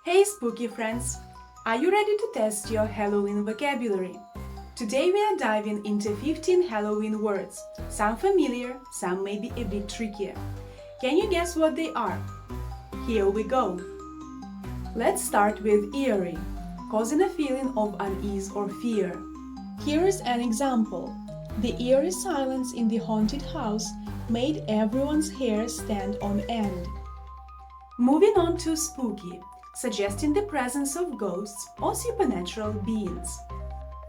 Hey spooky friends! Are you ready to test your Halloween vocabulary? Today we are diving into 15 Halloween words, some familiar, some maybe a bit trickier. Can you guess what they are? Here we go! Let's start with eerie, causing a feeling of unease or fear. Here is an example. The eerie silence in the haunted house made everyone's hair stand on end. Moving on to spooky, suggesting the presence of ghosts or supernatural beings.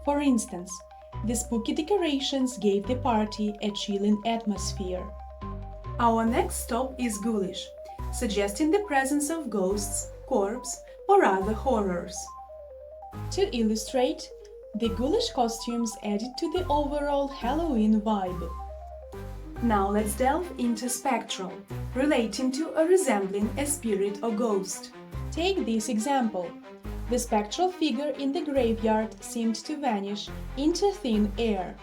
For instance, the spooky decorations gave the party a chilling atmosphere. Our next stop is ghoulish, suggesting the presence of ghosts, corpses, or other horrors. To illustrate, the ghoulish costumes added to the overall Halloween vibe. Now let's delve into spectral, relating to or resembling a spirit or ghost. Take this example. The spectral figure in the graveyard seemed to vanish into thin air.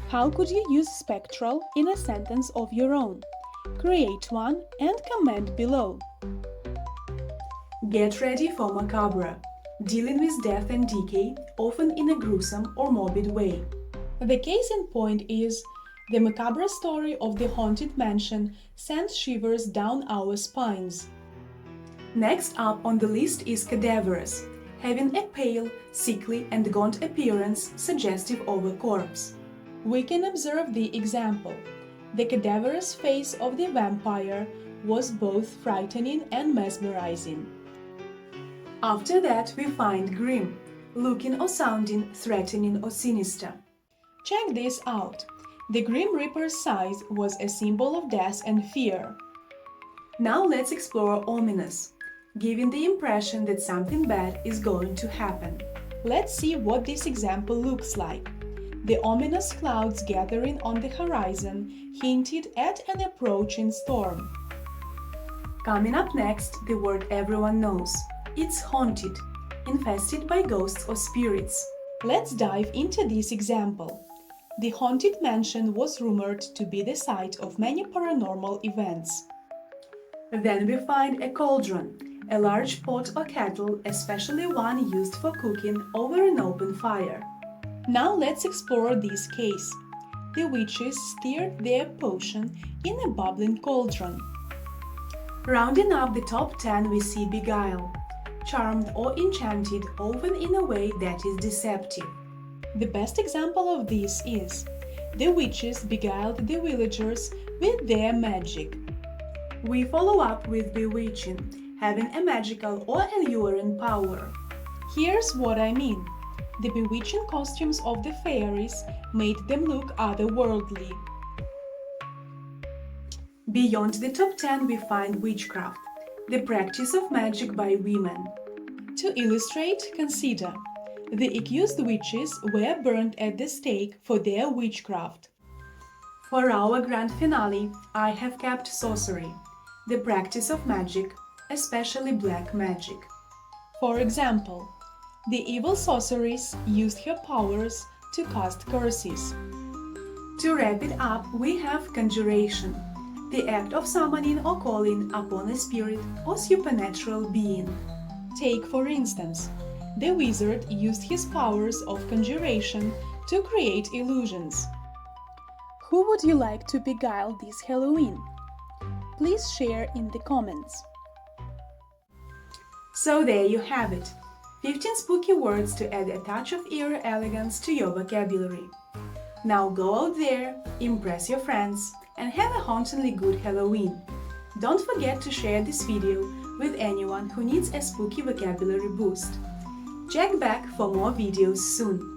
How could you use spectral in a sentence of your own? Create one and comment below. Get ready for macabre, dealing with death and decay, often in a gruesome or morbid way. The case in point is the macabre story of the haunted mansion sends shivers down our spines. Next up on the list is Cadaverous, having a pale, sickly and gaunt appearance suggestive of a corpse. We can observe the example. The cadaverous face of the vampire was both frightening and mesmerizing. After that we find grim, looking or sounding threatening or sinister. Check this out. The Grim Reaper's size was a symbol of death and fear. Now let's explore ominous, giving the impression that something bad is going to happen. Let's see what this example looks like. The ominous clouds gathering on the horizon hinted at an approaching storm. Coming up next, the word everyone knows. It's haunted, infested by ghosts or spirits. Let's dive into this example. The haunted mansion was rumored to be the site of many paranormal events. Then we find a cauldron, a large pot or kettle, especially one used for cooking over an open fire. Now let's explore this case. The witches stirred their potion in a bubbling cauldron. Rounding up the top 10 we see Beguile, charmed or enchanted, often in a way that is deceptive. The best example of this is the witches beguiled the villagers with their magic. We follow up with bewitching, having a magical or alluring power. Here's what I mean. The bewitching costumes of the fairies made them look otherworldly. Beyond the top 10 we find witchcraft, the practice of magic by women. To illustrate, consider. The accused witches were burned at the stake for their witchcraft. For our grand finale, I have kept sorcery, the practice of magic, especially black magic. For example, the evil sorceress used her powers to cast curses. To wrap it up, we have conjuration, the act of summoning or calling upon a spirit or supernatural being. Take, for instance, the wizard used his powers of conjuration to create illusions. Who would you like to beguile this Halloween? Please share in the comments. So there you have it. 15 spooky words to add a touch of eerie elegance to your vocabulary. Now go out there, impress your friends, and have a hauntingly good Halloween. Don't forget to share this video with anyone who needs a spooky vocabulary boost. Check back for more videos soon.